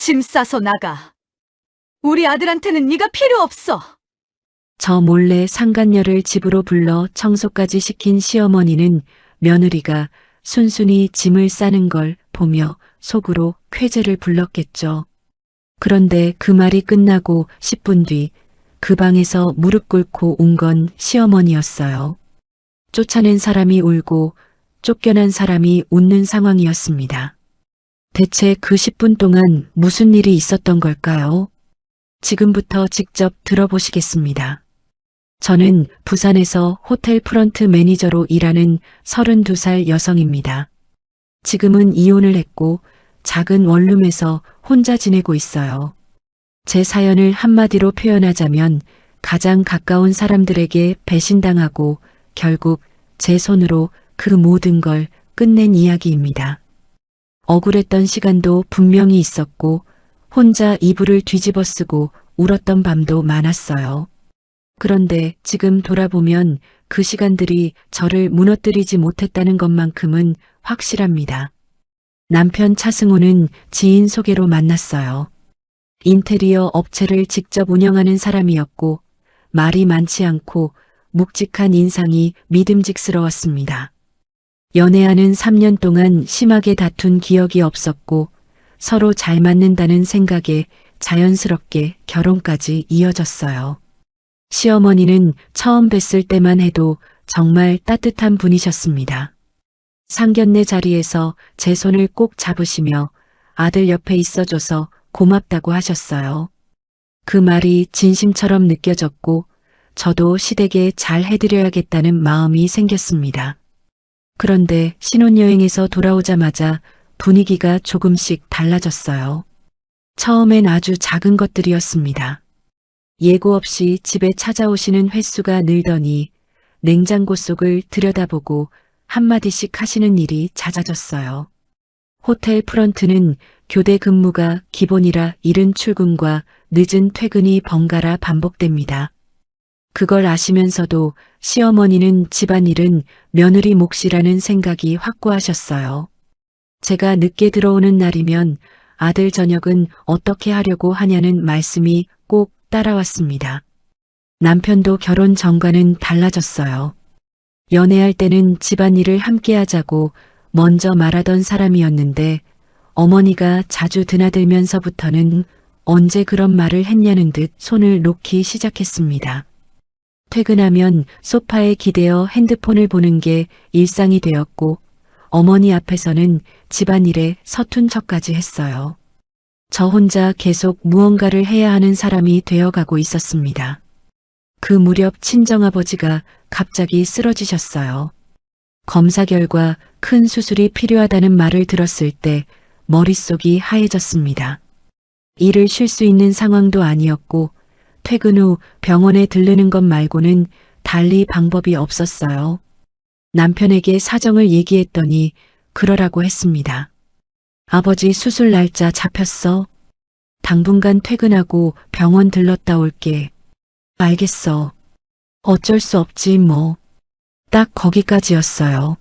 짐 싸서 나가. 우리 아들한테는 네가 필요 없어. 저 몰래 상간녀를 집으로 불러 청소까지 시킨 시어머니는 며느리가 순순히 짐을 싸는 걸 보며 속으로 쾌재를 불렀겠죠. 그런데 그 말이 끝나고 10분 뒤 그 방에서 무릎 꿇고 운 건 시어머니였어요. 쫓아낸 사람이 울고 쫓겨난 사람이 웃는 상황이었습니다. 대체 그 10분 동안 무슨 일이 있었던 걸까요? 지금부터 직접 들어보시겠습니다. 저는 부산에서 호텔 프런트 매니저로 일하는 32살 여성입니다. 지금은 이혼을 했고 작은 원룸에서 혼자 지내고 있어요. 제 사연을 한마디로 표현하자면 가장 가까운 사람들에게 배신당하고 결국 제 손으로 그 모든 걸 끝낸 이야기입니다. 억울했던 시간도 분명히 있었고 혼자 이불을 뒤집어 쓰고 울었던 밤도 많았어요. 그런데 지금 돌아보면 그 시간들이 저를 무너뜨리지 못했다는 것만큼은 확실합니다. 남편 차승호는 지인 소개로 만났어요. 인테리어 업체를 직접 운영하는 사람이었고 말이 많지 않고 묵직한 인상이 믿음직스러웠습니다. 연애하는 3년 동안 심하게 다툰 기억이 없었고 서로 잘 맞는다는 생각에 자연스럽게 결혼까지 이어졌어요. 시어머니는 처음 뵀을 때만 해도 정말 따뜻한 분이셨습니다. 상견례 자리에서 제 손을 꼭 잡으시며 아들 옆에 있어줘서 고맙다고 하셨어요. 그 말이 진심처럼 느껴졌고 저도 시댁에 잘 해드려야겠다는 마음이 생겼습니다. 그런데 신혼여행에서 돌아오자마자 분위기가 조금씩 달라졌어요. 처음엔 아주 작은 것들이었습니다. 예고 없이 집에 찾아오시는 횟수가 늘더니 냉장고 속을 들여다보고 한마디씩 하시는 일이 잦아졌어요. 호텔 프런트는 교대 근무가 기본이라 이른 출근과 늦은 퇴근이 번갈아 반복됩니다. 그걸 아시면서도 시어머니는 집안일은 며느리 몫이라는 생각이 확고하셨어요. 제가 늦게 들어오는 날이면 아들 저녁은 어떻게 하려고 하냐는 말씀이 꼭 따라왔습니다. 남편도 결혼 전과는 달라졌어요. 연애할 때는 집안일을 함께 하자고 먼저 말하던 사람이었는데 어머니가 자주 드나들면서부터는 언제 그런 말을 했냐는 듯 손을 놓기 시작했습니다. 퇴근하면 소파에 기대어 핸드폰을 보는 게 일상이 되었고 어머니 앞에서는 집안일에 서툰 척까지 했어요. 저 혼자 계속 무언가를 해야 하는 사람이 되어가고 있었습니다. 그 무렵 친정아버지가 갑자기 쓰러지셨어요. 검사 결과 큰 수술이 필요하다는 말을 들었을 때 머릿속이 하얘졌습니다. 일을 쉴 수 있는 상황도 아니었고 퇴근 후 병원에 들르는 것 말고는 달리 방법이 없었어요. 남편에게 사정을 얘기했더니 그러라고 했습니다. 아버지 수술 날짜 잡혔어. 당분간 퇴근하고 병원 들렀다 올게. 알겠어. 어쩔 수 없지 뭐. 딱 거기까지였어요.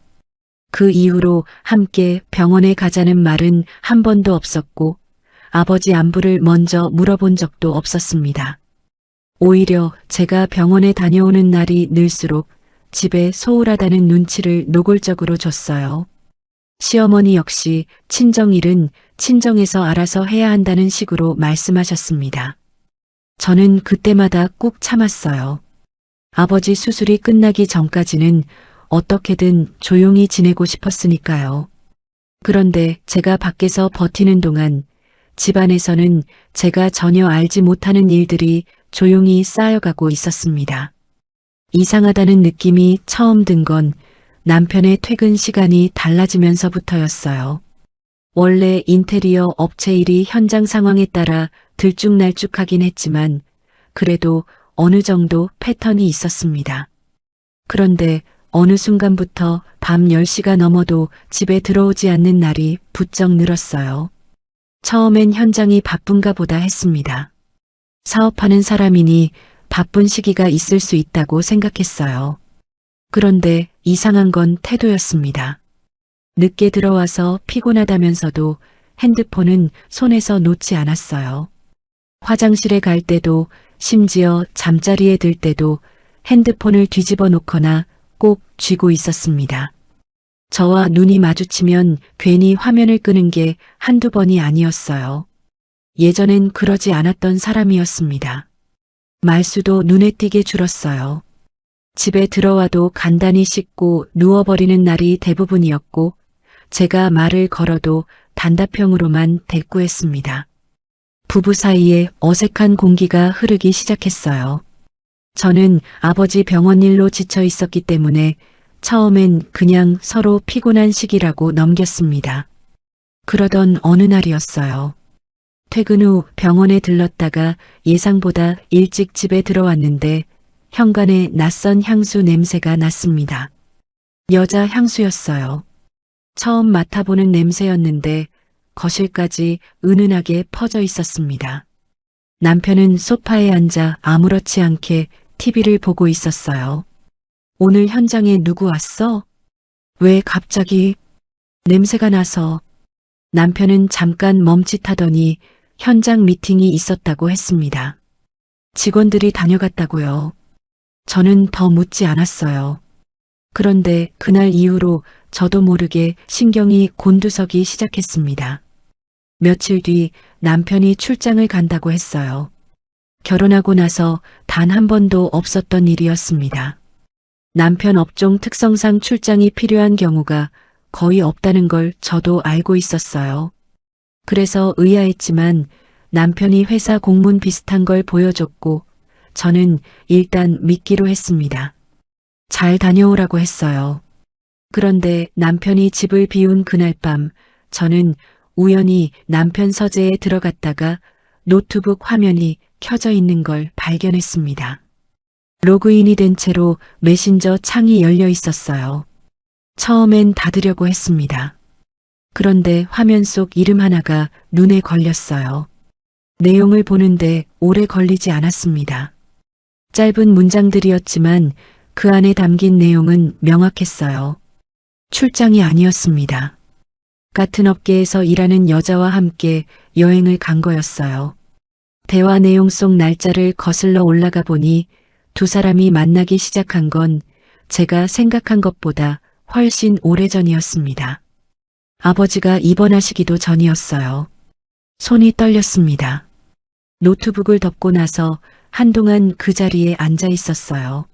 그 이후로 함께 병원에 가자는 말은 한 번도 없었고 아버지 안부를 먼저 물어본 적도 없었습니다. 오히려 제가 병원에 다녀오는 날이 늘수록 집에 소홀하다는 눈치를 노골적으로 줬어요. 시어머니 역시 친정일은 친정에서 알아서 해야 한다는 식으로 말씀하셨습니다. 저는 그때마다 꾹 참았어요. 아버지 수술이 끝나기 전까지는 어떻게든 조용히 지내고 싶었으니까요. 그런데 제가 밖에서 버티는 동안 집안에서는 제가 전혀 알지 못하는 일들이 조용히 쌓여가고 있었습니다. 이상하다는 느낌이 처음 든 건 남편의 퇴근 시간이 달라지면서부터였어요. 원래 인테리어 업체 일이 현장 상황에 따라 들쭉날쭉하긴 했지만 그래도 어느 정도 패턴이 있었습니다. 그런데 어느 순간부터 밤 10시가 넘어도 집에 들어오지 않는 날이 부쩍 늘었어요. 처음엔 현장이 바쁜가 보다 했습니다. 사업하는 사람이니 바쁜 시기가 있을 수 있다고 생각했어요. 그런데 이상한 건 태도였습니다. 늦게 들어와서 피곤하다면서도 핸드폰은 손에서 놓지 않았어요. 화장실에 갈 때도 심지어 잠자리에 들 때도 핸드폰을 뒤집어 놓거나 꼭 쥐고 있었습니다. 저와 눈이 마주치면 괜히 화면을 끄는 게 한두 번이 아니었어요. 예전엔 그러지 않았던 사람이었습니다. 말수도 눈에 띄게 줄었어요. 집에 들어와도 간단히 씻고 누워버리는 날이 대부분이었고 제가 말을 걸어도 단답형으로만 대꾸했습니다. 부부 사이에 어색한 공기가 흐르기 시작했어요. 저는 아버지 병원 일로 지쳐 있었기 때문에 처음엔 그냥 서로 피곤한 시기라고 넘겼습니다. 그러던 어느 날이었어요. 퇴근 후 병원에 들렀다가 예상보다 일찍 집에 들어왔는데 현관에 낯선 향수 냄새가 났습니다. 여자 향수였어요. 처음 맡아보는 냄새였는데 거실까지 은은하게 퍼져 있었습니다. 남편은 소파에 앉아 아무렇지 않게 TV를 보고 있었어요. 오늘 현장에 누구 왔어? 왜 갑자기? 냄새가 나서. 남편은 잠깐 멈칫하더니 현장 미팅이 있었다고 했습니다. 직원들이 다녀갔다고요. 저는 더 묻지 않았어요. 그런데 그날 이후로 저도 모르게 신경이 곤두서기 시작했습니다. 며칠 뒤 남편이 출장을 간다고 했어요. 결혼하고 나서 단 한 번도 없었던 일이었습니다. 남편 업종 특성상 출장이 필요한 경우가 거의 없다는 걸 저도 알고 있었어요. 그래서 의아했지만 남편이 회사 공문 비슷한 걸 보여줬고 저는 일단 믿기로 했습니다. 잘 다녀오라고 했어요. 그런데 남편이 집을 비운 그날 밤 저는 우연히 남편 서재에 들어갔다가 노트북 화면이 켜져 있는 걸 발견했습니다. 로그인이 된 채로 메신저 창이 열려 있었어요. 처음엔 닫으려고 했습니다. 그런데 화면 속 이름 하나가 눈에 걸렸어요. 내용을 보는데 오래 걸리지 않았습니다. 짧은 문장들이었지만 그 안에 담긴 내용은 명확했어요. 출장이 아니었습니다. 같은 업계에서 일하는 여자와 함께 여행을 간 거였어요. 대화 내용 속 날짜를 거슬러 올라가 보니 두 사람이 만나기 시작한 건 제가 생각한 것보다 훨씬 오래전이었습니다. 아버지가 입원하시기도 전이었어요. 손이 떨렸습니다. 노트북을 덮고 나서 한동안 그 자리에 앉아 있었어요.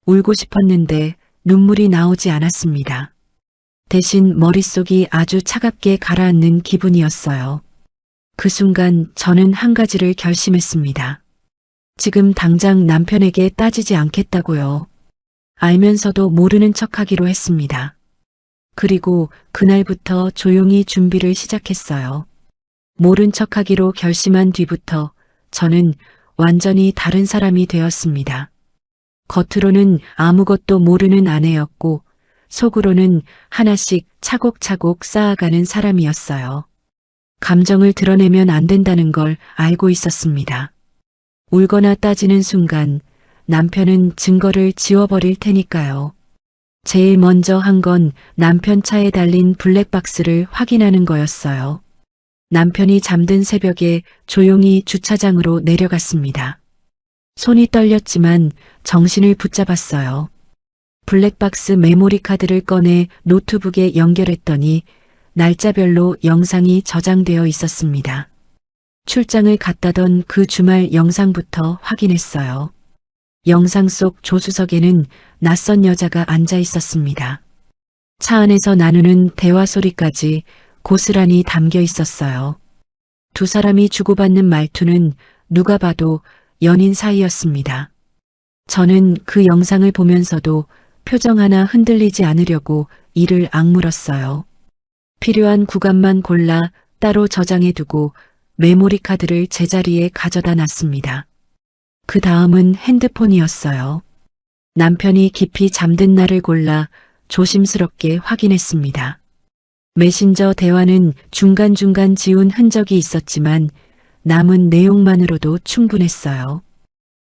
울고 싶었는데 눈물이 나오지 않았습니다. 대신 머릿속이 아주 차갑게 가라앉는 기분이었어요. 그 순간 저는 한 가지를 결심했습니다. 지금 당장 남편에게 따지지 않겠다고요. 알면서도 모르는 척하기로 했습니다. 그리고 그날부터 조용히 준비를 시작했어요. 모른 척하기로 결심한 뒤부터 저는 완전히 다른 사람이 되었습니다. 겉으로는 아무것도 모르는 아내였고 속으로는 하나씩 차곡차곡 쌓아가는 사람이었어요. 감정을 드러내면 안 된다는 걸 알고 있었습니다. 울거나 따지는 순간 남편은 증거를 지워버릴 테니까요. 제일 먼저 한 건 남편 차에 달린 블랙박스를 확인하는 거였어요. 남편이 잠든 새벽에 조용히 주차장으로 내려갔습니다. 손이 떨렸지만 정신을 붙잡았어요. 블랙박스 메모리 카드를 꺼내 노트북에 연결했더니 날짜별로 영상이 저장되어 있었습니다. 출장을 갔다던 그 주말 영상부터 확인했어요. 영상 속 조수석에는 낯선 여자가 앉아 있었습니다. 차 안에서 나누는 대화 소리까지 고스란히 담겨 있었어요. 두 사람이 주고받는 말투는 누가 봐도 연인 사이였습니다. 저는 그 영상을 보면서도 표정 하나 흔들리지 않으려고 이를 악물었어요. 필요한 구간만 골라 따로 저장해 두고 메모리 카드를 제자리에 가져다 놨습니다. 그 다음은 핸드폰이었어요. 남편이 깊이 잠든 날을 골라 조심스럽게 확인했습니다. 메신저 대화는 중간중간 지운 흔적이 있었지만 남은 내용만으로도 충분했어요.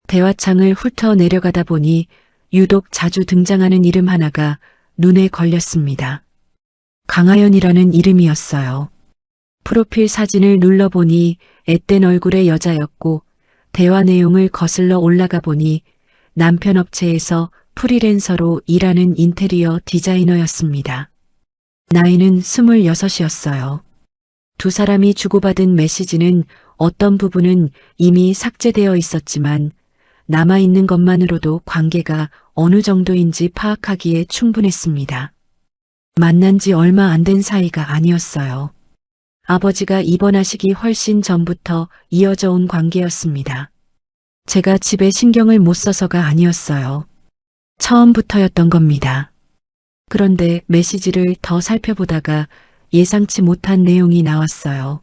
대화창을 훑어 내려가다 보니 유독 자주 등장하는 이름 하나가 눈에 걸렸습니다. 강하연이라는 이름이었어요. 프로필 사진을 눌러보니 앳된 얼굴의 여자였고 대화 내용을 거슬러 올라가 보니 남편 업체에서 프리랜서로 일하는 인테리어 디자이너였습니다. 나이는 26이었어요. 두 사람이 주고받은 메시지는 어떤 부분은 이미 삭제되어 있었지만 남아있는 것만으로도 관계가 어느 정도인지 파악하기에 충분했습니다. 만난 지 얼마 안 된 사이가 아니었어요. 아버지가 입원하시기 훨씬 전부터 이어져 온 관계였습니다. 제가 집에 신경을 못 써서가 아니었어요. 처음부터였던 겁니다. 그런데 메시지를 더 살펴보다가 예상치 못한 내용이 나왔어요.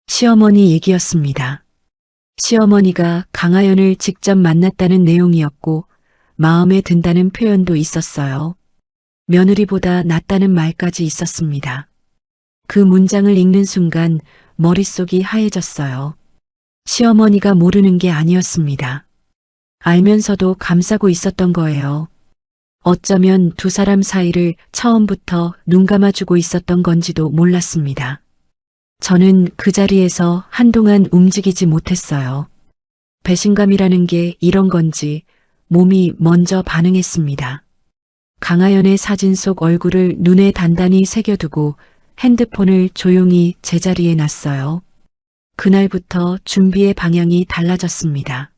시어머니 얘기였습니다. 시어머니가 강하연을 직접 만났다는 내용이었고 마음에 든다는 표현도 있었어요. 며느리보다 낫다는 말까지 있었습니다. 그 문장을 읽는 순간 머릿속이 하얘졌어요. 시어머니가 모르는 게 아니었습니다. 알면서도 감싸고 있었던 거예요. 어쩌면 두 사람 사이를 처음부터 눈 감아주고 있었던 건지도 몰랐습니다. 저는 그 자리에서 한동안 움직이지 못했어요. 배신감이라는 게 이런 건지 몸이 먼저 반응했습니다. 강하연의 사진 속 얼굴을 눈에 단단히 새겨두고 핸드폰을 조용히 제자리에 놨어요. 그날부터 준비의 방향이 달라졌습니다.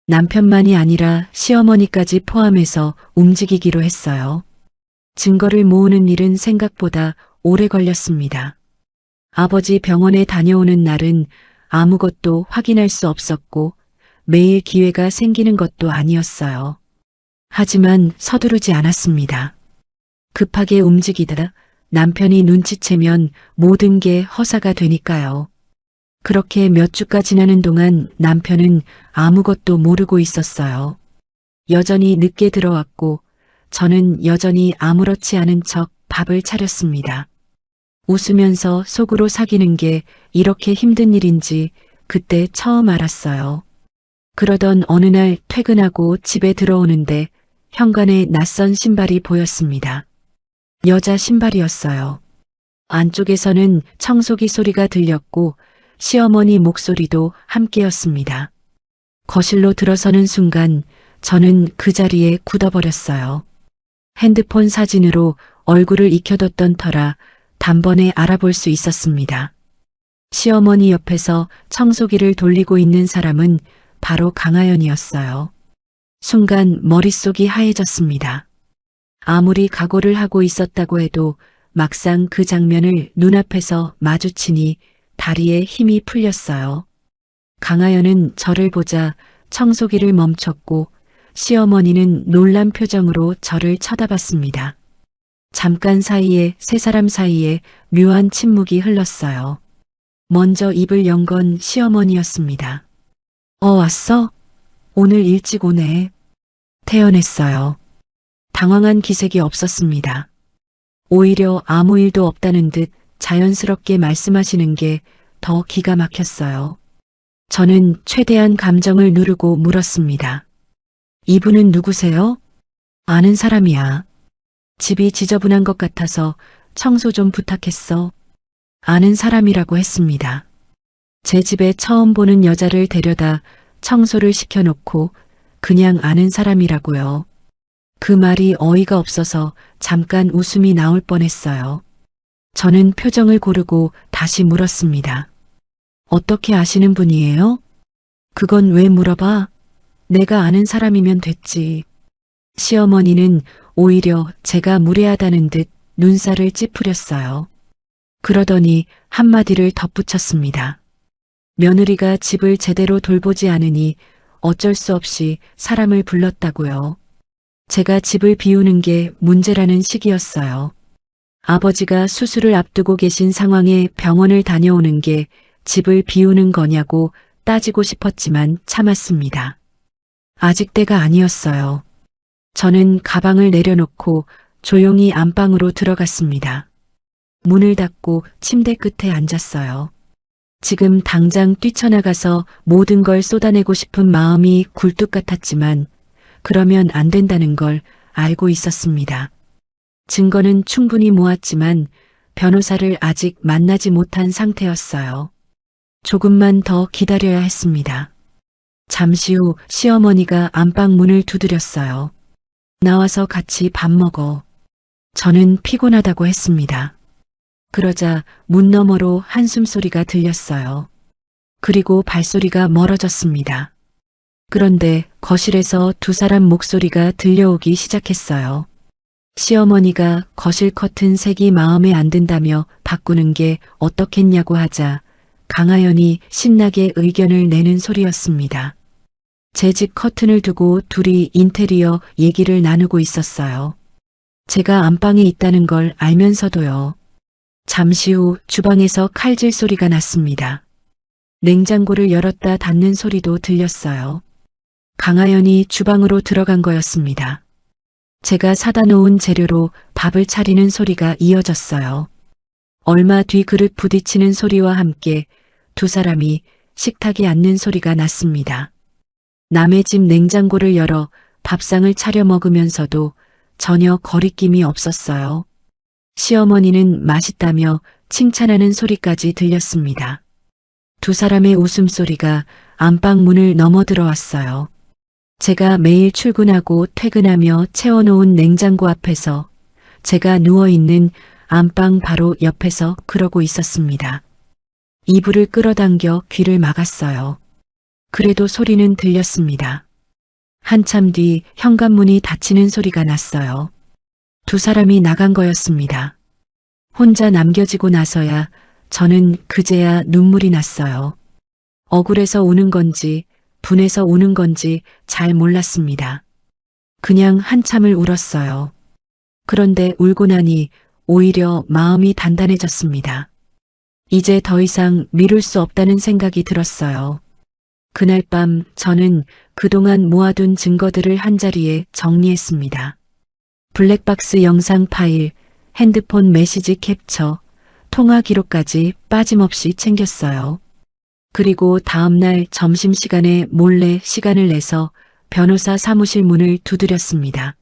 남편만이 아니라 시어머니까지 포함해서 움직이기로 했어요. 증거를 모으는 일은 생각보다 오래 걸렸습니다. 아버지 병원에 다녀오는 날은 아무것도 확인할 수 없었고 매일 기회가 생기는 것도 아니었어요. 하지만 서두르지 않았습니다. 급하게 움직이다 남편이 눈치채면 모든 게 허사가 되니까요. 그렇게 몇 주가 지나는 동안 남편은 아무것도 모르고 있었어요. 여전히 늦게 들어왔고 저는 여전히 아무렇지 않은 척 밥을 차렸습니다. 웃으면서 속으로 사귀는 게 이렇게 힘든 일인지 그때 처음 알았어요. 그러던 어느 날 퇴근하고 집에 들어오는데 현관에 낯선 신발이 보였습니다. 여자 신발이었어요. 안쪽에서는 청소기 소리가 들렸고 시어머니 목소리도 함께였습니다. 거실로 들어서는 순간 저는 그 자리에 굳어버렸어요. 핸드폰 사진으로 얼굴을 익혀뒀던 터라 단번에 알아볼 수 있었습니다. 시어머니 옆에서 청소기를 돌리고 있는 사람은 바로 강하연이었어요. 순간 머릿속이 하얘졌습니다. 아무리 각오를 하고 있었다고 해도 막상 그 장면을 눈앞에서 마주치니 다리에 힘이 풀렸어요. 강하연은 저를 보자 청소기를 멈췄고 시어머니는 놀란 표정으로 저를 쳐다봤습니다. 잠깐 사이에 세 사람 사이에 묘한 침묵이 흘렀어요. 먼저 입을 연 건 시어머니였습니다. 왔어? 오늘 일찍 오네. 태연했어요. 당황한 기색이 없었습니다. 오히려 아무 일도 없다는 듯 자연스럽게 말씀하시는 게 더 기가 막혔어요. 저는 최대한 감정을 누르고 물었습니다. 이분은 누구세요? 아는 사람이야. 집이 지저분한 것 같아서 청소 좀 부탁했어. 아는 사람이라고 했습니다. 제 집에 처음 보는 여자를 데려다 청소를 시켜놓고 그냥 아는 사람이라고요. 그 말이 어이가 없어서 잠깐 웃음이 나올 뻔했어요. 저는 표정을 고르고 다시 물었습니다. 어떻게 아시는 분이에요? 그건 왜 물어봐? 내가 아는 사람이면 됐지. 시어머니는 오히려 제가 무례하다는 듯 눈살을 찌푸렸어요. 그러더니 한마디를 덧붙였습니다. 며느리가 집을 제대로 돌보지 않으니 어쩔 수 없이 사람을 불렀다고요. 제가 집을 비우는 게 문제라는 시기였어요. 아버지가 수술을 앞두고 계신 상황에 병원을 다녀오는 게 집을 비우는 거냐고 따지고 싶었지만 참았습니다. 아직 때가 아니었어요. 저는 가방을 내려놓고 조용히 안방으로 들어갔습니다. 문을 닫고 침대 끝에 앉았어요. 지금 당장 뛰쳐나가서 모든 걸 쏟아내고 싶은 마음이 굴뚝 같았지만 그러면 안 된다는 걸 알고 있었습니다. 증거는 충분히 모았지만 변호사를 아직 만나지 못한 상태였어요. 조금만 더 기다려야 했습니다. 잠시 후 시어머니가 안방 문을 두드렸어요. 나와서 같이 밥 먹어. 저는 피곤하다고 했습니다. 그러자 문 너머로 한숨 소리가 들렸어요. 그리고 발소리가 멀어졌습니다. 그런데 거실에서 두 사람 목소리가 들려오기 시작했어요. 시어머니가 거실 커튼 색이 마음에 안 든다며 바꾸는 게 어떻겠냐고 하자 강하연이 신나게 의견을 내는 소리였습니다. 제 집 커튼을 두고 둘이 인테리어 얘기를 나누고 있었어요. 제가 안방에 있다는 걸 알면서도요. 잠시 후 주방에서 칼질 소리가 났습니다. 냉장고를 열었다 닫는 소리도 들렸어요. 강하연이 주방으로 들어간 거였습니다. 제가 사다 놓은 재료로 밥을 차리는 소리가 이어졌어요. 얼마 뒤 그릇 부딪히는 소리와 함께 두 사람이 식탁에 앉는 소리가 났습니다. 남의 집 냉장고를 열어 밥상을 차려 먹으면서도 전혀 거리낌이 없었어요. 시어머니는 맛있다며 칭찬하는 소리까지 들렸습니다. 두 사람의 웃음소리가 안방 문을 넘어 들어왔어요. 제가 매일 출근하고 퇴근하며 채워놓은 냉장고 앞에서 제가 누워있는 안방 바로 옆에서 그러고 있었습니다. 이불을 끌어당겨 귀를 막았어요. 그래도 소리는 들렸습니다. 한참 뒤 현관문이 닫히는 소리가 났어요. 두 사람이 나간 거였습니다. 혼자 남겨지고 나서야 저는 그제야 눈물이 났어요. 억울해서 우는 건지 분해서 우는 건지 잘 몰랐습니다. 그냥 한참을 울었어요. 그런데 울고 나니 오히려 마음이 단단해졌습니다. 이제 더 이상 미룰 수 없다는 생각이 들었어요. 그날 밤 저는 그동안 모아둔 증거들을 한자리에 정리했습니다. 블랙박스 영상 파일, 핸드폰 메시지 캡처, 통화 기록까지 빠짐없이 챙겼어요. 그리고 다음날 점심시간에 몰래 시간을 내서 변호사 사무실 문을 두드렸습니다.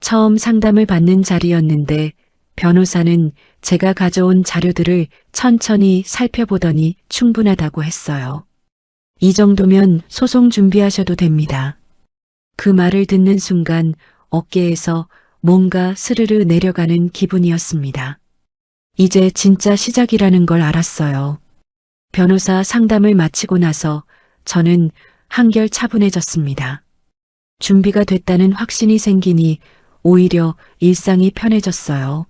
처음 상담을 받는 자리였는데 변호사는 제가 가져온 자료들을 천천히 살펴보더니 충분하다고 했어요. 이 정도면 소송 준비하셔도 됩니다. 그 말을 듣는 순간 어깨에서 뭔가 스르르 내려가는 기분이었습니다. 이제 진짜 시작이라는 걸 알았어요. 변호사 상담을 마치고 나서 저는 한결 차분해졌습니다. 준비가 됐다는 확신이 생기니 오히려 일상이 편해졌어요.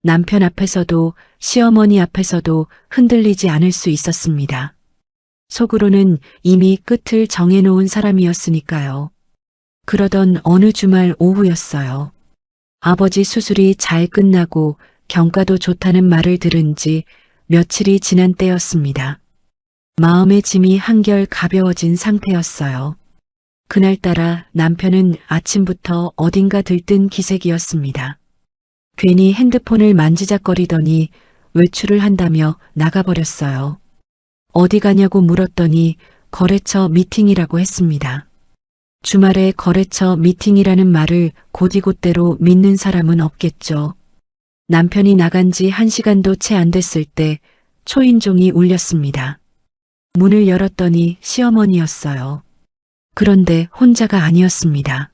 남편 앞에서도 시어머니 앞에서도 흔들리지 않을 수 있었습니다. 속으로는 이미 끝을 정해놓은 사람이었으니까요. 그러던 어느 주말 오후였어요. 아버지 수술이 잘 끝나고 경과도 좋다는 말을 들은 지 며칠이 지난 때였습니다. 마음의 짐이 한결 가벼워진 상태였어요. 그날따라 남편은 아침부터 어딘가 들뜬 기색이었습니다. 괜히 핸드폰을 만지작거리더니 외출을 한다며 나가버렸어요. 어디 가냐고 물었더니 거래처 미팅이라고 했습니다. 주말에 거래처 미팅이라는 말을 곧이곧대로 믿는 사람은 없겠죠. 남편이 나간 지 1시간도 채 안 됐을 때 초인종이 울렸습니다. 문을 열었더니 시어머니였어요. 그런데 혼자가 아니었습니다.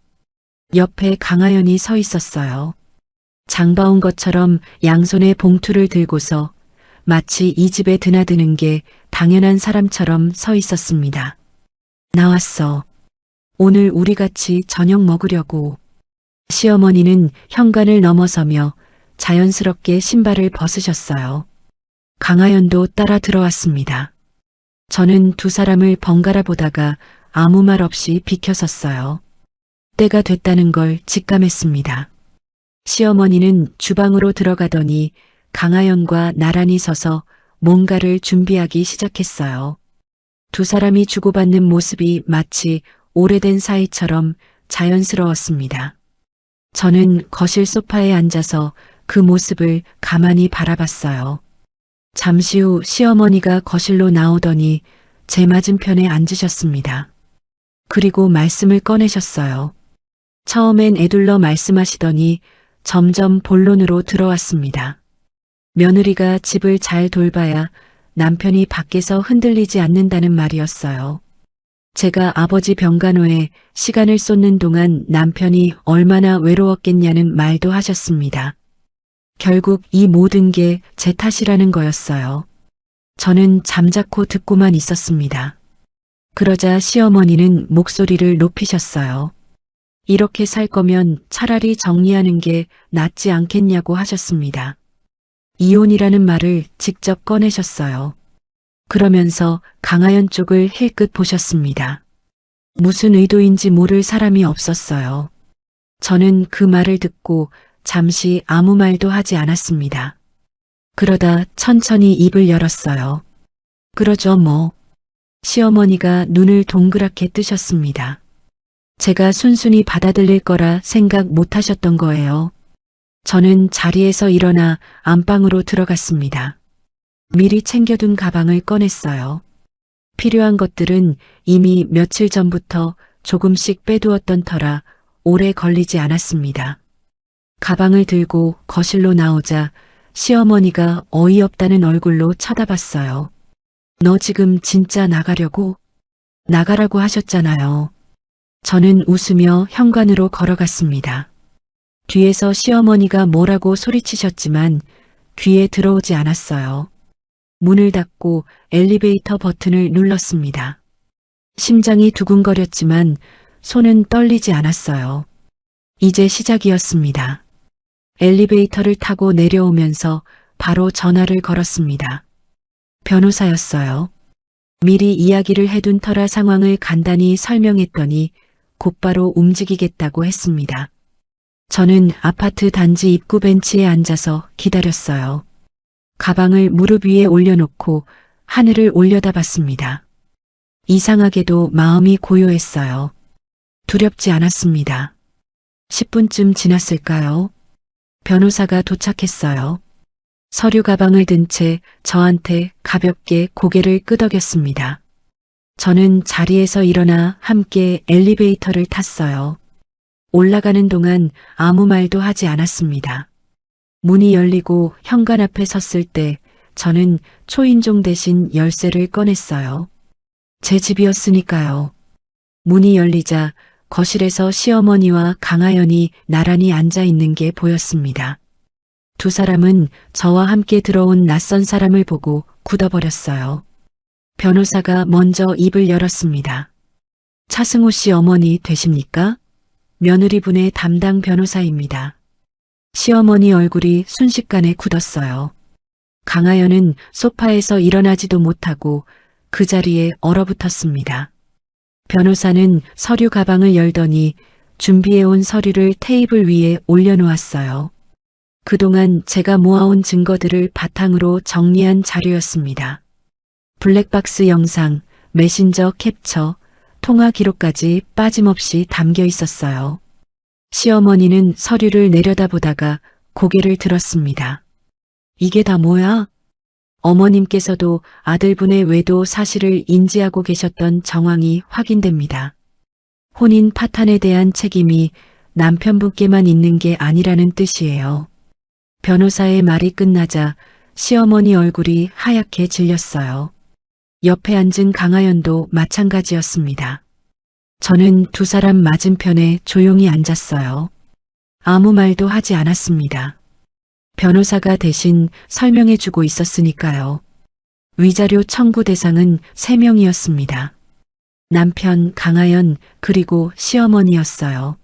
옆에 강하연이 서 있었어요. 장봐온 것처럼 양손에 봉투를 들고서 마치 이 집에 드나드는 게 당연한 사람처럼 서 있었습니다. 나왔어. 오늘 우리 같이 저녁 먹으려고. 시어머니는 현관을 넘어서며 자연스럽게 신발을 벗으셨어요. 강하연도 따라 들어왔습니다. 저는 두 사람을 번갈아 보다가 아무 말 없이 비켜섰어요. 때가 됐다는 걸 직감했습니다. 시어머니는 주방으로 들어가더니 강하연과 나란히 서서 뭔가를 준비하기 시작했어요. 두 사람이 주고받는 모습이 마치 오래된 사이처럼 자연스러웠습니다. 저는 거실 소파에 앉아서 그 모습을 가만히 바라봤어요. 잠시 후 시어머니가 거실로 나오더니 제 맞은편에 앉으셨습니다. 그리고 말씀을 꺼내셨어요. 처음엔 애둘러 말씀하시더니 점점 본론으로 들어왔습니다. 며느리가 집을 잘 돌봐야 남편이 밖에서 흔들리지 않는다는 말이었어요. 제가 아버지 병간호에 시간을 쏟는 동안 남편이 얼마나 외로웠겠냐는 말도 하셨습니다. 결국 이 모든 게 제 탓이라는 거였어요. 저는 잠자코 듣고만 있었습니다. 그러자 시어머니는 목소리를 높이셨어요. 이렇게 살 거면 차라리 정리하는 게 낫지 않겠냐고 하셨습니다. 이혼이라는 말을 직접 꺼내셨어요. 그러면서 강하연 쪽을 힐끗 보셨습니다. 무슨 의도인지 모를 사람이 없었어요. 저는 그 말을 듣고 잠시 아무 말도 하지 않았습니다. 그러다 천천히 입을 열었어요. 그러죠 뭐. 시어머니가 눈을 동그랗게 뜨셨습니다. 제가 순순히 받아들일 거라 생각 못 하셨던 거예요. 저는 자리에서 일어나 안방으로 들어갔습니다. 미리 챙겨둔 가방을 꺼냈어요. 필요한 것들은 이미 며칠 전부터 조금씩 빼두었던 터라 오래 걸리지 않았습니다. 가방을 들고 거실로 나오자 시어머니가 어이없다는 얼굴로 쳐다봤어요. 너 지금 진짜 나가려고? 나가라고 하셨잖아요. 저는 웃으며 현관으로 걸어갔습니다. 뒤에서 시어머니가 뭐라고 소리치셨지만 귀에 들어오지 않았어요. 문을 닫고 엘리베이터 버튼을 눌렀습니다. 심장이 두근거렸지만 손은 떨리지 않았어요. 이제 시작이었습니다. 엘리베이터를 타고 내려오면서 바로 전화를 걸었습니다. 변호사였어요. 미리 이야기를 해둔 터라 상황을 간단히 설명했더니 곧바로 움직이겠다고 했습니다. 저는 아파트 단지 입구 벤치에 앉아서 기다렸어요. 가방을 무릎 위에 올려놓고 하늘을 올려다봤습니다. 이상하게도 마음이 고요했어요. 두렵지 않았습니다. 10분쯤 지났을까요? 변호사가 도착했어요. 서류 가방을 든 채 저한테 가볍게 고개를 끄덕였습니다. 저는 자리에서 일어나 함께 엘리베이터를 탔어요. 올라가는 동안 아무 말도 하지 않았습니다. 문이 열리고 현관 앞에 섰을 때 저는 초인종 대신 열쇠를 꺼냈어요. 제 집이었으니까요. 문이 열리자 거실에서 시어머니와 강하연이 나란히 앉아 있는 게 보였습니다. 두 사람은 저와 함께 들어온 낯선 사람을 보고 굳어버렸어요. 변호사가 먼저 입을 열었습니다. 차승호 씨 어머니 되십니까? 며느리분의 담당 변호사입니다. 시어머니 얼굴이 순식간에 굳었어요. 강하연은 소파에서 일어나지도 못하고 그 자리에 얼어붙었습니다. 변호사는 서류 가방을 열더니 준비해온 서류를 테이블 위에 올려놓았어요. 그동안 제가 모아온 증거들을 바탕으로 정리한 자료였습니다. 블랙박스 영상, 메신저 캡처, 통화 기록까지 빠짐없이 담겨 있었어요. 시어머니는 서류를 내려다보다가 고개를 들었습니다. 이게 다 뭐야? 어머님께서도 아들분의 외도 사실을 인지하고 계셨던 정황이 확인됩니다. 혼인 파탄에 대한 책임이 남편분께만 있는 게 아니라는 뜻이에요. 변호사의 말이 끝나자 시어머니 얼굴이 하얗게 질렸어요. 옆에 앉은 강하연도 마찬가지였습니다. 저는 두 사람 맞은편에 조용히 앉았어요. 아무 말도 하지 않았습니다. 변호사가 대신 설명해주고 있었으니까요. 위자료 청구 대상은 3명이었습니다. 남편 강하연 그리고 시어머니였어요.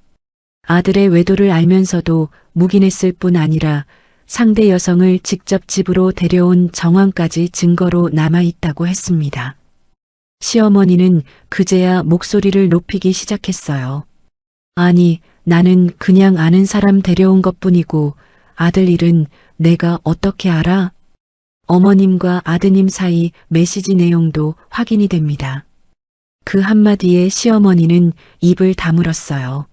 아들의 외도를 알면서도 묵인했을 뿐 아니라 상대 여성을 직접 집으로 데려온 정황까지 증거로 남아있다고 했습니다. 시어머니는 그제야 목소리를 높이기 시작했어요. 아니, 나는 그냥 아는 사람 데려온 것뿐이고 아들 일은 내가 어떻게 알아? 어머님과 아드님 사이 메시지 내용도 확인이 됩니다. 그 한마디에 시어머니는 입을 다물었어요.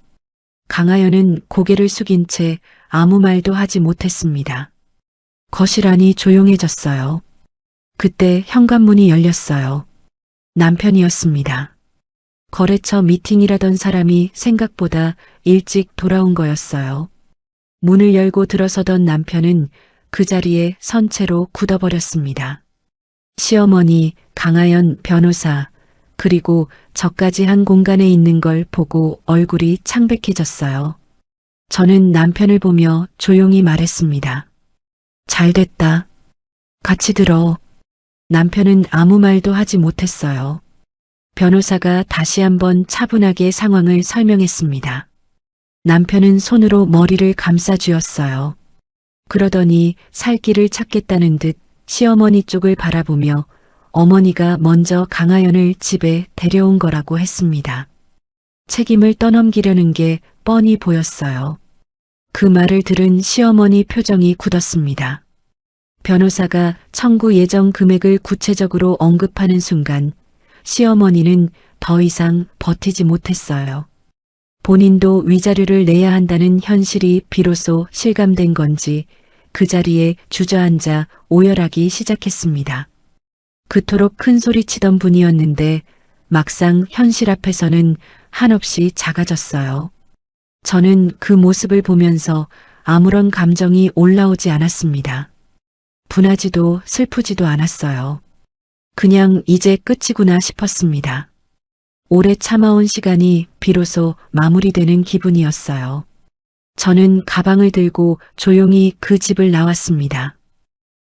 강하연은 고개를 숙인 채 아무 말도 하지 못했습니다. 거실 안이 조용해졌어요. 그때 현관문이 열렸어요. 남편이었습니다. 거래처 미팅이라던 사람이 생각보다 일찍 돌아온 거였어요. 문을 열고 들어서던 남편은 그 자리에 선 채로 굳어버렸습니다. 시어머니, 강하연 변호사, 그리고 저까지 한 공간에 있는 걸 보고 얼굴이 창백해졌어요. 저는 남편을 보며 조용히 말했습니다. 잘 됐다. 같이 들어. 남편은 아무 말도 하지 못했어요. 변호사가 다시 한번 차분하게 상황을 설명했습니다. 남편은 손으로 머리를 감싸 쥐었어요. 그러더니 살 길을 찾겠다는 듯 시어머니 쪽을 바라보며 어머니가 먼저 강하연을 집에 데려온 거라고 했습니다. 책임을 떠넘기려는 게 뻔히 보였어요. 그 말을 들은 시어머니 표정이 굳었습니다. 변호사가 청구 예정 금액을 구체적으로 언급하는 순간 시어머니는 더 이상 버티지 못했어요. 본인도 위자료를 내야 한다는 현실이 비로소 실감된 건지 그 자리에 주저앉아 오열하기 시작했습니다. 그토록 큰 소리치던 분이었는데 막상 현실 앞에서는 한없이 작아졌어요. 저는 그 모습을 보면서 아무런 감정이 올라오지 않았습니다. 분하지도 슬프지도 않았어요. 그냥 이제 끝이구나 싶었습니다. 오래 참아온 시간이 비로소 마무리되는 기분이었어요. 저는 가방을 들고 조용히 그 집을 나왔습니다.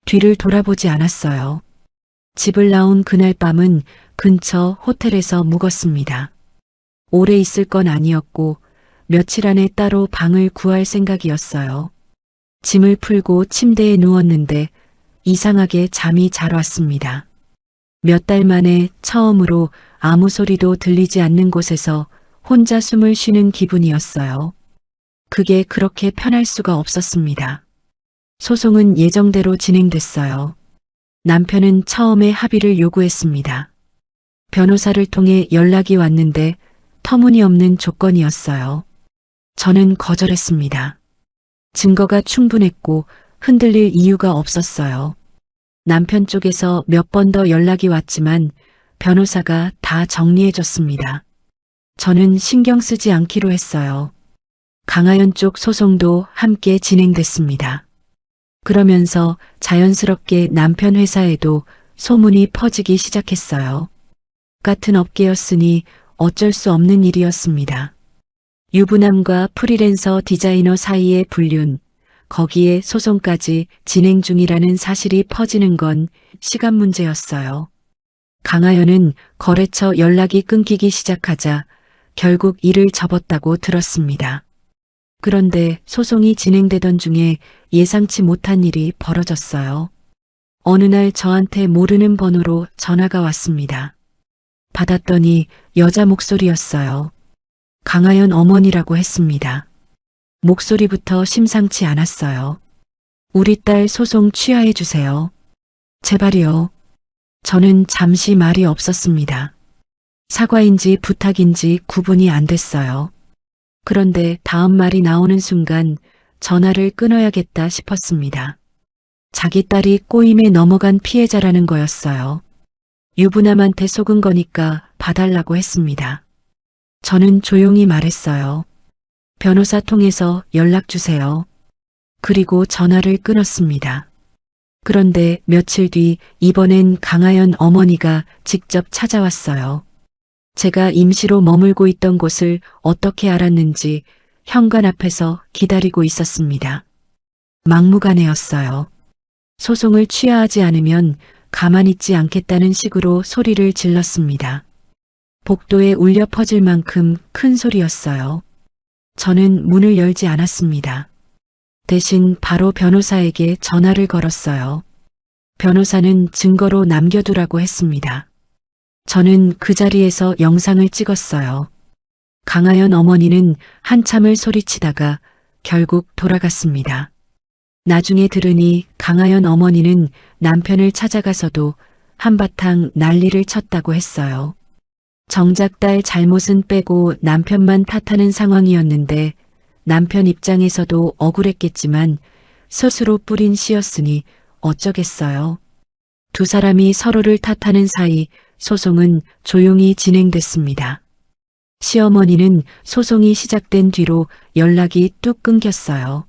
뒤를 돌아보지 않았어요. 집을 나온 그날 밤은 근처 호텔에서 묵었습니다. 오래 있을 건 아니었고 며칠 안에 따로 방을 구할 생각이었어요. 짐을 풀고 침대에 누웠는데 이상하게 잠이 잘 왔습니다. 몇 달 만에 처음으로 아무 소리도 들리지 않는 곳에서 혼자 숨을 쉬는 기분이었어요. 그게 그렇게 편할 수가 없었습니다. 소송은 예정대로 진행됐어요. 남편은 처음에 합의를 요구했습니다. 변호사를 통해 연락이 왔는데 터무니없는 조건이었어요. 저는 거절했습니다. 증거가 충분했고 흔들릴 이유가 없었어요. 남편 쪽에서 몇 번 더 연락이 왔지만 변호사가 다 정리해줬습니다. 저는 신경 쓰지 않기로 했어요. 강하연 쪽 소송도 함께 진행됐습니다. 그러면서 자연스럽게 남편 회사에도 소문이 퍼지기 시작했어요. 같은 업계였으니 어쩔 수 없는 일이었습니다. 유부남과 프리랜서 디자이너 사이의 불륜, 거기에 소송까지 진행 중이라는 사실이 퍼지는 건 시간 문제였어요. 강하연은 거래처 연락이 끊기기 시작하자 결국 일을 접었다고 들었습니다. 그런데 소송이 진행되던 중에 예상치 못한 일이 벌어졌어요. 어느 날 저한테 모르는 번호로 전화가 왔습니다. 받았더니 여자 목소리였어요. 강하연 어머니라고 했습니다. 목소리부터 심상치 않았어요. 우리 딸 소송 취하해 주세요. 제발이요. 저는 잠시 말이 없었습니다. 사과인지 부탁인지 구분이 안 됐어요. 그런데 다음 말이 나오는 순간 전화를 끊어야겠다 싶었습니다. 자기 딸이 꼬임에 넘어간 피해자라는 거였어요. 유부남한테 속은 거니까 봐달라고 했습니다. 저는 조용히 말했어요. 변호사 통해서 연락 주세요. 그리고 전화를 끊었습니다. 그런데 며칠 뒤 이번엔 강하연 어머니가 직접 찾아왔어요. 제가 임시로 머물고 있던 곳을 어떻게 알았는지 현관 앞에서 기다리고 있었습니다. 막무가내였어요. 소송을 취하하지 않으면 가만히 있지 않겠다는 식으로 소리를 질렀습니다. 복도에 울려 퍼질 만큼 큰 소리였어요. 저는 문을 열지 않았습니다. 대신 바로 변호사에게 전화를 걸었어요. 변호사는 증거로 남겨두라고 했습니다. 저는 그 자리에서 영상을 찍었어요. 강하연 어머니는 한참을 소리치다가 결국 돌아갔습니다. 나중에 들으니 강하연 어머니는 남편을 찾아가서도 한바탕 난리를 쳤다고 했어요. 정작 딸 잘못은 빼고 남편만 탓하는 상황이었는데 남편 입장에서도 억울했겠지만 스스로 뿌린 씨였으니 어쩌겠어요. 두 사람이 서로를 탓하는 사이 소송은 조용히 진행됐습니다. 시어머니는 소송이 시작된 뒤로 연락이 뚝 끊겼어요.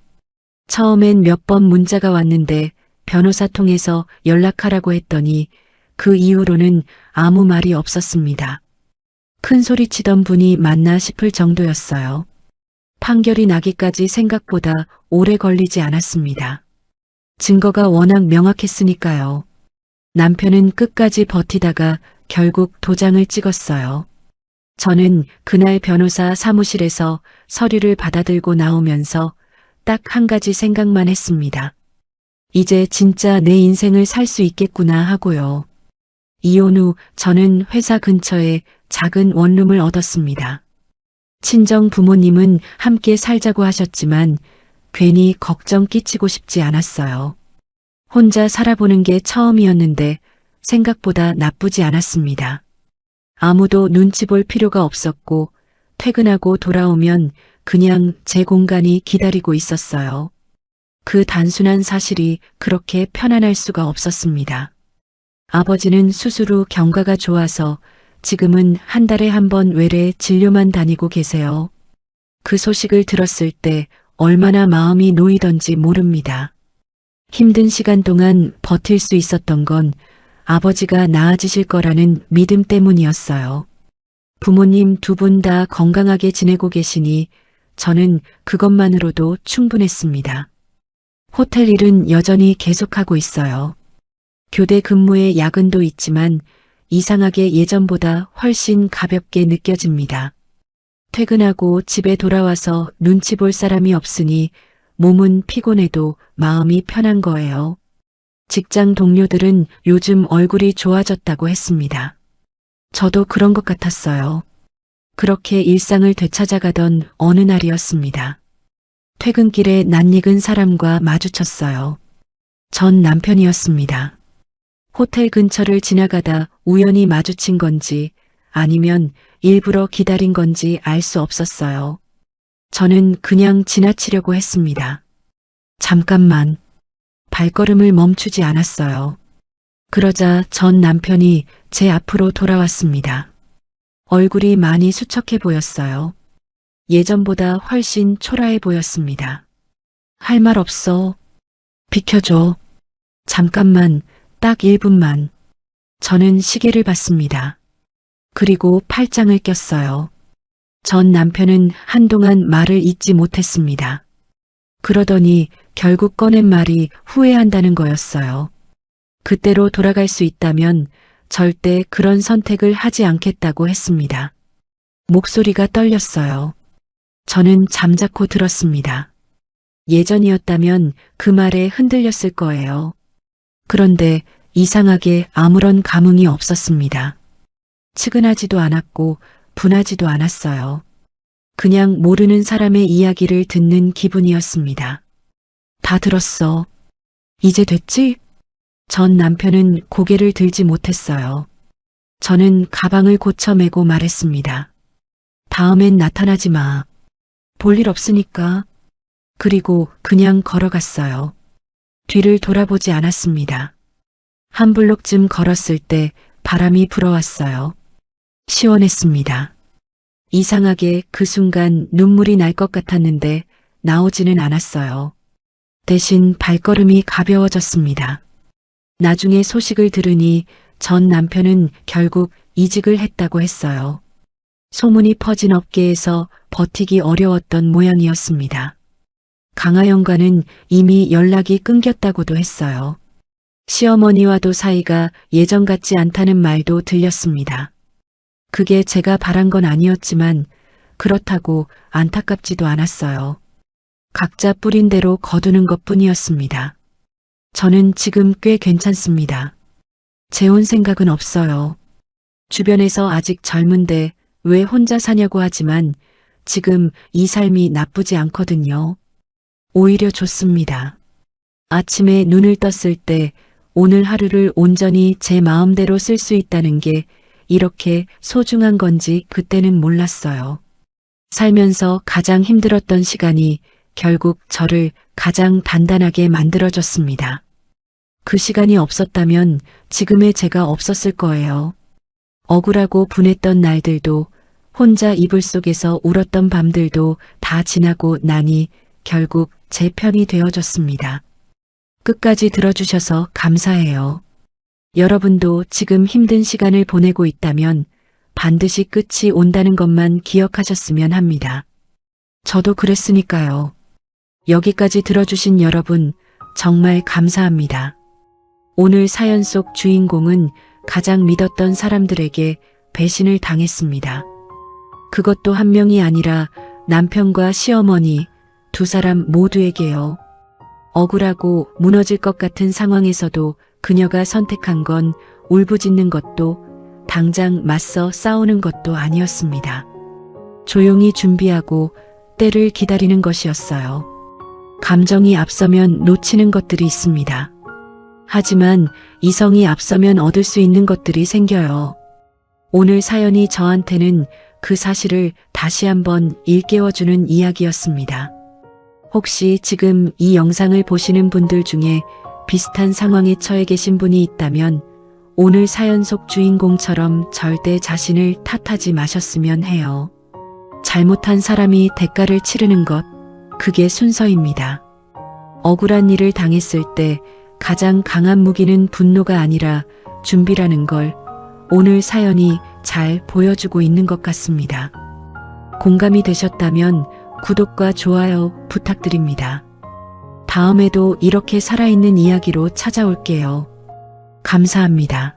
처음엔 몇 번 문자가 왔는데 변호사 통해서 연락하라고 했더니 그 이후로는 아무 말이 없었습니다. 큰 소리 치던 분이 맞나 싶을 정도였어요. 판결이 나기까지 생각보다 오래 걸리지 않았습니다. 증거가 워낙 명확했으니까요. 남편은 끝까지 버티다가 결국 도장을 찍었어요. 저는 그날 변호사 사무실에서 서류를 받아들고 나오면서 딱 한 가지 생각만 했습니다. 이제 진짜 내 인생을 살 수 있겠구나 하고요. 이혼 후 저는 회사 근처에 작은 원룸을 얻었습니다. 친정 부모님은 함께 살자고 하셨지만 괜히 걱정 끼치고 싶지 않았어요. 혼자 살아보는 게 처음이었는데 생각보다 나쁘지 않았습니다. 아무도 눈치 볼 필요가 없었고 퇴근하고 돌아오면 그냥 제 공간이 기다리고 있었어요. 그 단순한 사실이 그렇게 편안할 수가 없었습니다. 아버지는 수술 후 경과가 좋아서 지금은 한 달에 한 번 외래 진료만 다니고 계세요. 그 소식을 들었을 때 얼마나 마음이 놓이던지 모릅니다. 힘든 시간 동안 버틸 수 있었던 건 아버지가 나아지실 거라는 믿음 때문이었어요. 부모님 두 분 다 건강하게 지내고 계시니 저는 그것만으로도 충분했습니다. 호텔 일은 여전히 계속하고 있어요. 교대 근무에 야근도 있지만 이상하게 예전보다 훨씬 가볍게 느껴집니다. 퇴근하고 집에 돌아와서 눈치 볼 사람이 없으니 몸은 피곤해도 마음이 편한 거예요. 직장 동료들은 요즘 얼굴이 좋아졌다고 했습니다. 저도 그런 것 같았어요. 그렇게 일상을 되찾아가던 어느 날이었습니다. 퇴근길에 낯익은 사람과 마주쳤어요. 전 남편이었습니다. 호텔 근처를 지나가다 우연히 마주친 건지 아니면 일부러 기다린 건지 알 수 없었어요. 저는 그냥 지나치려고 했습니다. 잠깐만. 발걸음을 멈추지 않았어요. 그러자 전 남편이 제 앞으로 돌아왔습니다. 얼굴이 많이 수척해 보였어요. 예전보다 훨씬 초라해 보였습니다. 할 말 없어. 비켜줘. 잠깐만, 딱 1분만. 저는 시계를 봤습니다. 그리고 팔짱을 꼈어요. 전 남편은 한동안 말을 잇지 못했습니다. 그러더니 결국 꺼낸 말이 후회한다는 거였어요. 그때로 돌아갈 수 있다면 절대 그런 선택을 하지 않겠다고 했습니다. 목소리가 떨렸어요. 저는 잠자코 들었습니다. 예전이었다면 그 말에 흔들렸을 거예요. 그런데 이상하게 아무런 감흥이 없었습니다. 측은하지도 않았고 분하지도 않았어요. 그냥 모르는 사람의 이야기를 듣는 기분이었습니다. 다 들었어. 이제 됐지? 전 남편은 고개를 들지 못했어요. 저는 가방을 고쳐 메고 말했습니다. 다음엔 나타나지 마. 볼 일 없으니까. 그리고 그냥 걸어갔어요. 뒤를 돌아보지 않았습니다. 한 블록쯤 걸었을 때 바람이 불어왔어요. 시원했습니다. 이상하게 그 순간 눈물이 날 것 같았는데 나오지는 않았어요. 대신 발걸음이 가벼워졌습니다. 나중에 소식을 들으니 전 남편은 결국 이직을 했다고 했어요. 소문이 퍼진 업계에서 버티기 어려웠던 모양이었습니다. 강하영과는 이미 연락이 끊겼다고도 했어요. 시어머니와도 사이가 예전 같지 않다는 말도 들렸습니다. 그게 제가 바란 건 아니었지만 그렇다고 안타깝지도 않았어요. 각자 뿌린 대로 거두는 것뿐이었습니다. 저는 지금 꽤 괜찮습니다. 재혼 생각은 없어요. 주변에서 아직 젊은데 왜 혼자 사냐고 하지만 지금 이 삶이 나쁘지 않거든요. 오히려 좋습니다. 아침에 눈을 떴을 때 오늘 하루를 온전히 제 마음대로 쓸 수 있다는 게 이렇게 소중한 건지 그때는 몰랐어요. 살면서 가장 힘들었던 시간이 결국 저를 가장 단단하게 만들어줬습니다. 그 시간이 없었다면 지금의 제가 없었을 거예요. 억울하고 분했던 날들도 혼자 이불 속에서 울었던 밤들도 다 지나고 나니 결국 제 편이 되어줬습니다. 끝까지 들어주셔서 감사해요. 여러분도 지금 힘든 시간을 보내고 있다면 반드시 끝이 온다는 것만 기억하셨으면 합니다. 저도 그랬으니까요. 여기까지 들어주신 여러분 정말 감사합니다. 오늘 사연 속 주인공은 가장 믿었던 사람들에게 배신을 당했습니다. 그것도 한 명이 아니라 남편과 시어머니 두 사람 모두에게요. 억울하고 무너질 것 같은 상황에서도 그녀가 선택한 건 울부짖는 것도 당장 맞서 싸우는 것도 아니었습니다. 조용히 준비하고 때를 기다리는 것이었어요. 감정이 앞서면 놓치는 것들이 있습니다. 하지만 이성이 앞서면 얻을 수 있는 것들이 생겨요. 오늘 사연이 저한테는 그 사실을 다시 한번 일깨워주는 이야기였습니다. 혹시 지금 이 영상을 보시는 분들 중에 비슷한 상황에 처해 계신 분이 있다면 오늘 사연 속 주인공처럼 절대 자신을 탓하지 마셨으면 해요. 잘못한 사람이 대가를 치르는 것, 그게 순서입니다. 억울한 일을 당했을 때 가장 강한 무기는 분노가 아니라 준비라는 걸 오늘 사연이 잘 보여주고 있는 것 같습니다. 공감이 되셨다면 구독과 좋아요 부탁드립니다. 다음에도 이렇게 살아있는 이야기로 찾아올게요. 감사합니다.